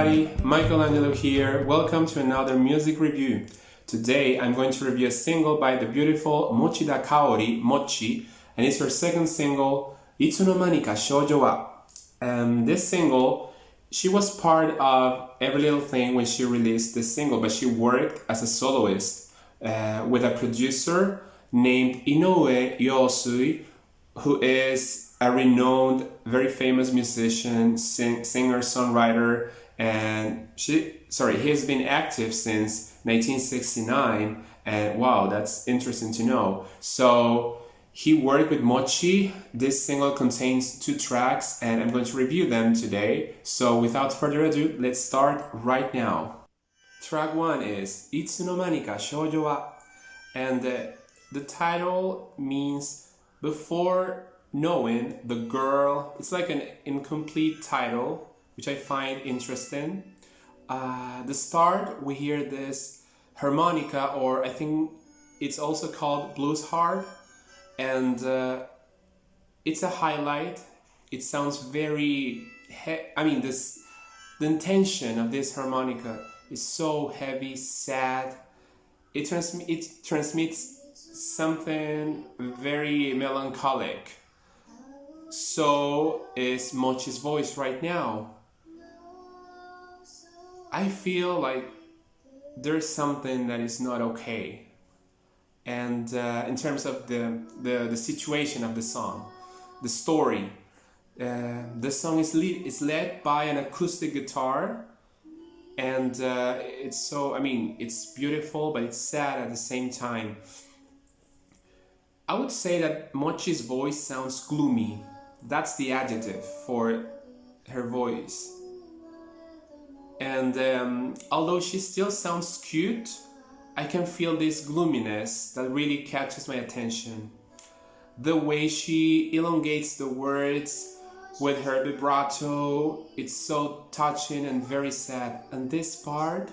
everybody, Michelangelo here. Welcome to another music review. Today I'm going to review a single by the beautiful Mochida Kaori, Mochi, and it's her second single, Itsunumanika shoujo wa. This single, she was part of Every Little Thing when she released this single, but she worked as a soloist with a producer named Inoue Yosui, who is a renowned, very famous musician, singer, songwriter, and he has been active since 1969, and wow, that's interesting to know. So he worked with Mochi. This single contains 2 tracks, and I'm going to review them today. So without further ado, let's start right now. Track 1 is Itsunomanika shoujo wa, and the title means before knowing the girl. It's like an incomplete title, which I find interesting. The start, we hear this harmonica, or I think it's also called blues harp, and it's a highlight. It sounds very the intention of this harmonica is so heavy, sad. It transmits something very melancholic. So is Mochi's voice right now. I feel like there's something that is not okay. And in terms of the situation of the song, the story, the song is led by an acoustic guitar, and it's beautiful, but it's sad at the same time. I would say that Mochi's voice sounds gloomy. That's the adjective for her voice. And although she still sounds cute, I can feel this gloominess that really catches my attention. The way she elongates the words with her vibrato, it's so touching and very sad. And this part,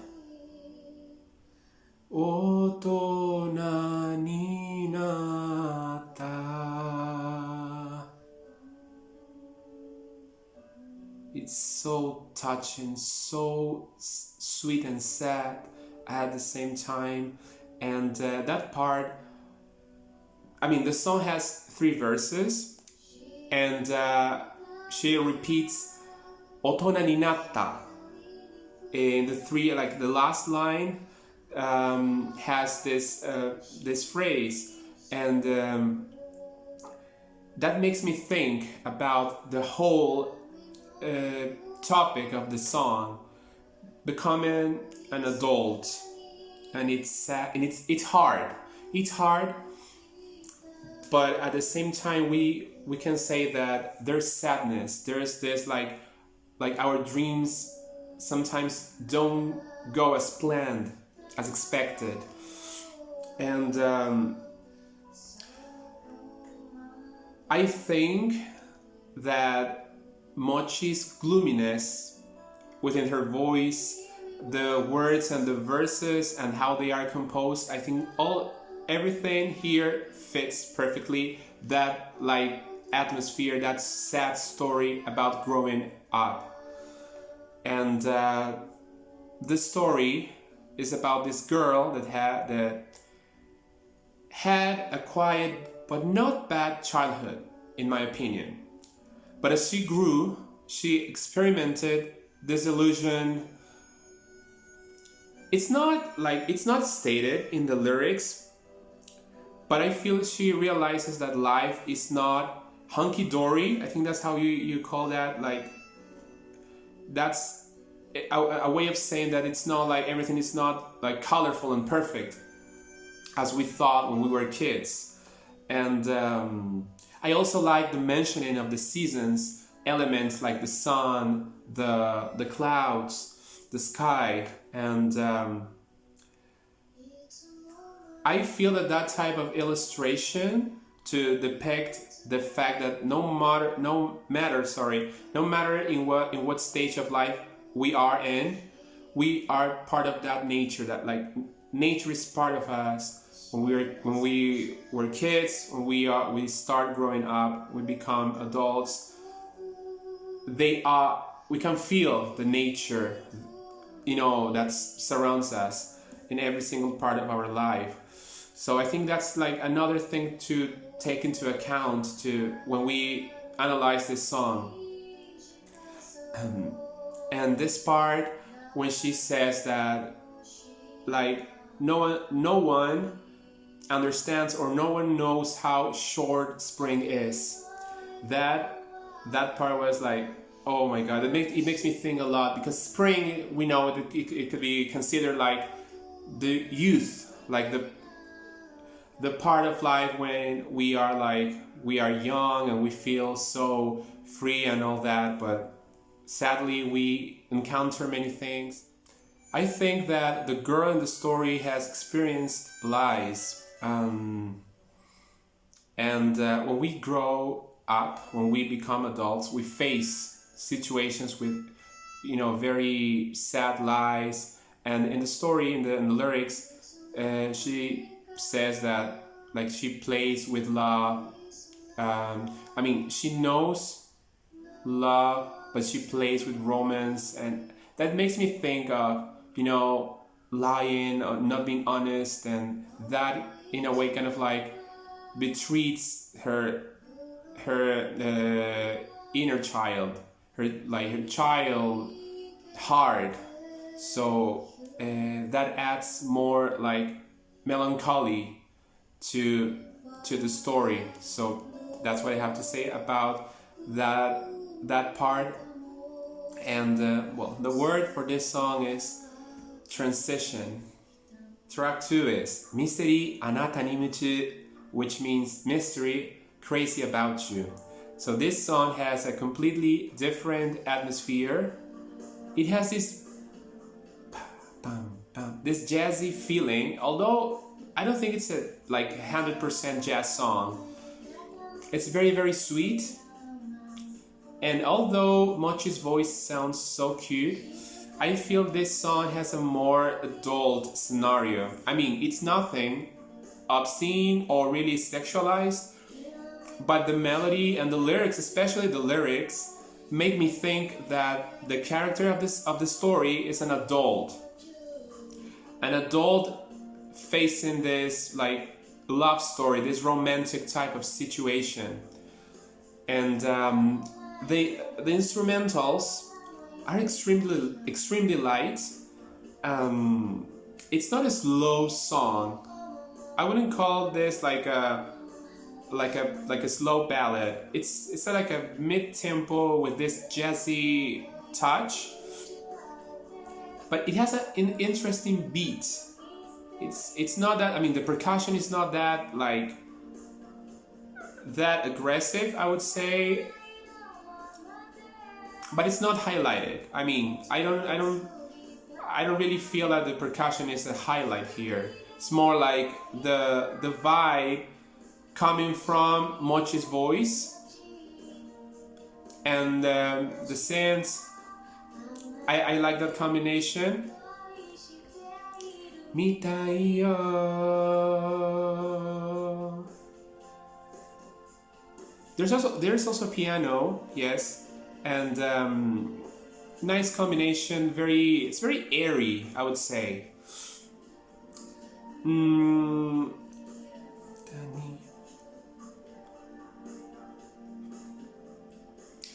Otona ni natta. It's so touching, so sweet and sad at the same time. And that part, the song has 3 verses, and she repeats Otona ni natta in the 3, like the last line has this phrase, and that makes me think about the whole topic of the song, becoming an adult. And it's sad, and it's hard, but at the same time we can say that there's sadness, there's this like our dreams sometimes don't go as planned, as expected. And I think that Mochi's gloominess within her voice, the words and the verses and how they are composed, I think everything here fits perfectly. That like atmosphere, that sad story about growing up. And the story is about this girl that had a quiet but not bad childhood, in my opinion. But as she grew, she experimented disillusion. It's not stated in the lyrics, but I feel she realizes that life is not hunky-dory. I think that's how you call that. Like, that's a way of saying that it's not like everything is not like colorful and perfect as we thought when we were kids. And I also like the mentioning of the seasons, elements like the sun, the clouds, the sky, and I feel that type of illustration to depict the fact that no matter in what stage of life we are in, we are part of that nature. That like nature is part of us. When we were kids, when we start growing up, we become adults. we can feel the nature, that surrounds us in every single part of our life. So I think that's like another thing to take into account when we analyze this song. And this part, when she says that, like, no one understands, or no one knows how short spring is. That part was like, oh my god, it makes me think a lot, because spring, we know it could be considered like the youth, like the part of life when we are young and we feel so free and all that, but sadly we encounter many things. I think that the girl in the story has experienced lies, and when we grow up, when we become adults, we face situations with, very sad lies. And in the story, in the lyrics, she says that, like, she plays with love. She knows love, but she plays with romance, and that makes me think of, lying or not being honest, and that in a way kind of like betreats her inner child, her child heart. So that adds more like melancholy to the story. So that's what I have to say about that part. And the word for this song is transition. Track 2 is ミステリーあなたに夢中, which means mystery, crazy about you. So this song has a completely different atmosphere. It has this jazzy feeling, although I don't think it's a 100% jazz song. It's very, very sweet. And although Mochi's voice sounds so cute, I feel this song has a more adult scenario. It's nothing obscene or really sexualized, but the melody and the lyrics, especially the lyrics, make me think that the character of the story is an adult facing this love story, this romantic type of situation. And the instrumentals are extremely light. It's not a slow song. I wouldn't call this like a slow ballad. It's like a mid-tempo with this jazzy touch, but it has an interesting beat. It's not that, the percussion is not that that aggressive, I would say, but it's not highlighted. I don't really feel that the percussion is a highlight here. It's more like the vibe coming from Mochi's voice and the synths. I like that combination. Mitai yo. There's also piano, yes, and nice combination. It's very airy, I would say.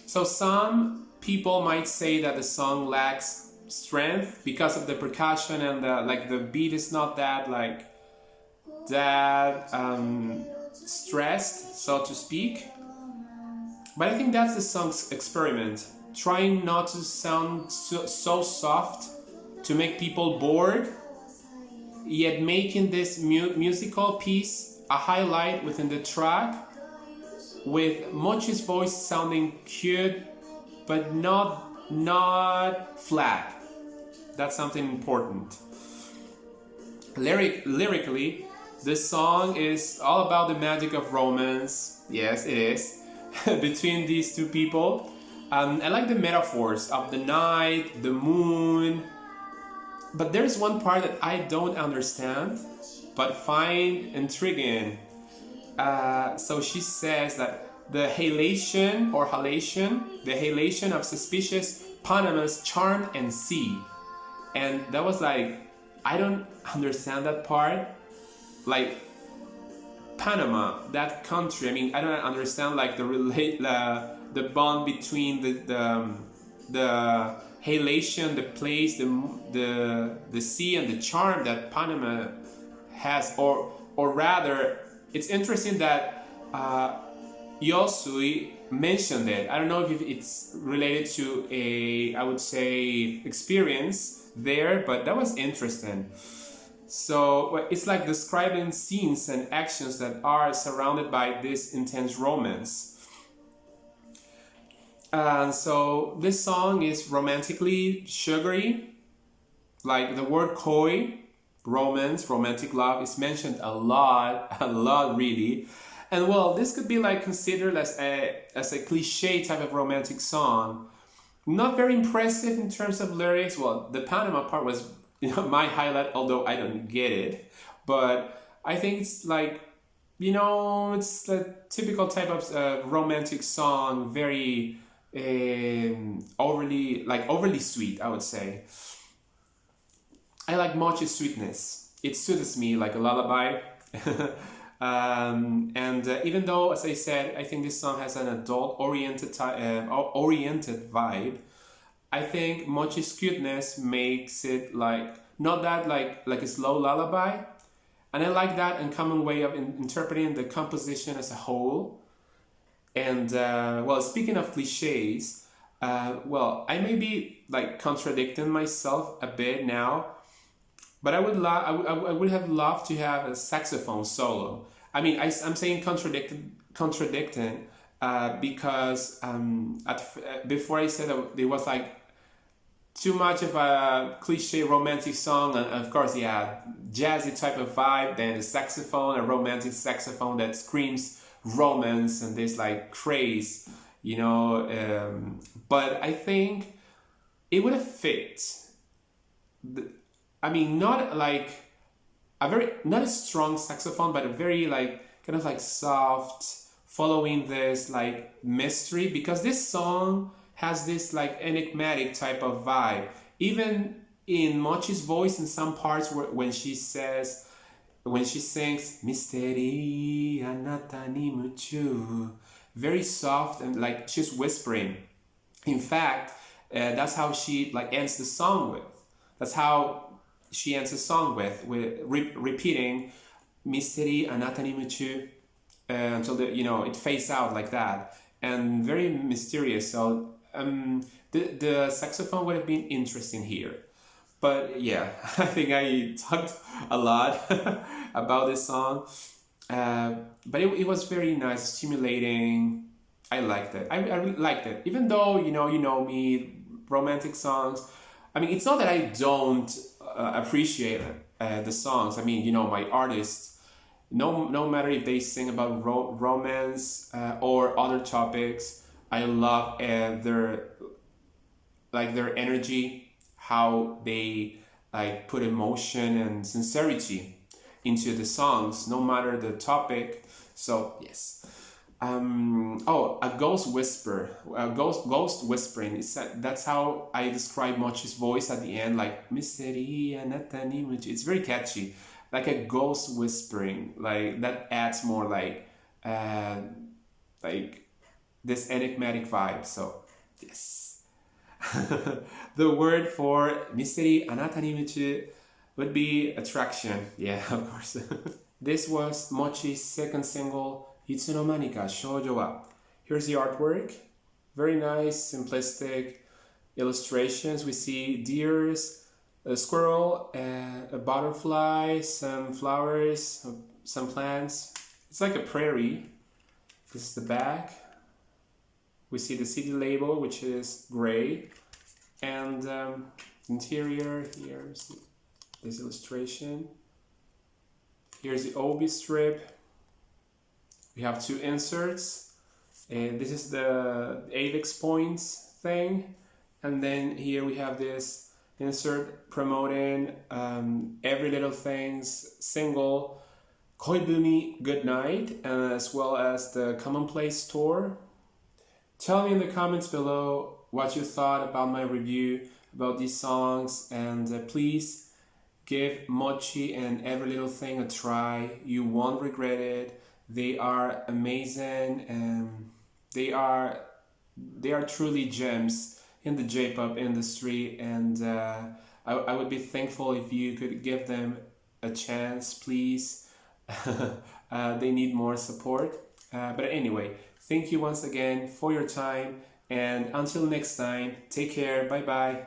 So some people might say that the song lacks strength because of the percussion and the beat is not that stressed, so to speak. But I think that's the song's experiment, trying not to sound so soft to make people bored, yet making this musical piece a highlight within the track, with Mochi's voice sounding cute but not flat. That's something important. Lyrically, this song is all about the magic of romance. Yes, it is. Between these two people. I like the metaphors of the night, the moon. But there's one part that I don't understand, but find intriguing. So she says that the halation of suspicious Panama's charm and sea. And that was like, I don't understand that part. Like, Panama, that country, I mean, I don't understand like the bond between the halation, the place, the sea, and the charm that Panama has, or rather, it's interesting that Yosui mentioned it. I don't know if it's related to a, I would say, experience there, but that was interesting. So it's like describing scenes and actions that are surrounded by this intense romance. And so this song is romantically sugary, like the word koi, romance, romantic love, is mentioned a lot really. And well, this could be like considered as a cliche type of romantic song. Not very impressive in terms of lyrics. Well, the Panama part was my highlight, although I don't get it. But I think it's like, it's the typical type of romantic song, very overly sweet, I would say. I like Mochi's sweetness. It soothes me like a lullaby. Even though, as I said, I think this song has an adult-oriented vibe, I think Mochi's cuteness makes it like not that like a slow lullaby, and I like that uncommon way of interpreting the composition as a whole. And well, speaking of cliches, well, I may be like contradicting myself a bit now, but I would have loved to have a saxophone solo. I mean, I'm saying contradicting because before I said that there was like too much of a cliche romantic song, and of course, yeah, jazzy type of vibe, then a saxophone, a romantic saxophone that screams romance and this like craze, but I think it would have fit. I mean, not like not a strong saxophone, but a very like kind of like soft, following this like mystery, because this song has this like enigmatic type of vibe. Even in Mochi's voice in some parts when she sings Misteri, a nata ni夢中, very soft and like she's whispering. In fact, that's how she like ends the song with. That's how she ends the song with repeating Misteri, a nata ni夢中 until it fades out like that, and very mysterious. So the saxophone would have been interesting here. But yeah, I think I talked a lot about this song. But it was very nice, stimulating. I liked it. I really liked it. Even though, you know me, romantic songs. I mean, it's not that I don't appreciate the songs. I mean, my artists, no matter if they sing about romance or other topics, I love their energy, how they like put emotion and sincerity into the songs, no matter the topic. So yes. A ghost whisper, ghost whispering. That's how I describe Mochi's voice at the end, like Misteri, a nata ni夢中. It's very catchy, like a ghost whispering. Like that adds more like this enigmatic vibe. So yes. The word for Misteri, a nata ni夢中would be attraction. Yeah, of course. This was Mochi's second single, Itsunumanika Shoujo wa. Here's the artwork. Very nice, simplistic illustrations. We see deers, a squirrel, a butterfly, some flowers, some plants. It's like a prairie. This is the back. We see the CD label, which is gray. And interior, here's this illustration. Here's the obi strip. We have two inserts, and this is the apex points thing, and then here we have this insert promoting Every Little Things single, Koibumi Good Night, as well as the Commonplace tour. Tell me in the comments below what you thought about my review about these songs, and please give Mochi and Every Little Thing a try. You won't regret it. They are amazing, and they are truly gems in the J-pop industry, and I would be thankful if you could give them a chance, please. They need more support. But anyway, thank you once again for your time, and until next time, take care. Bye bye.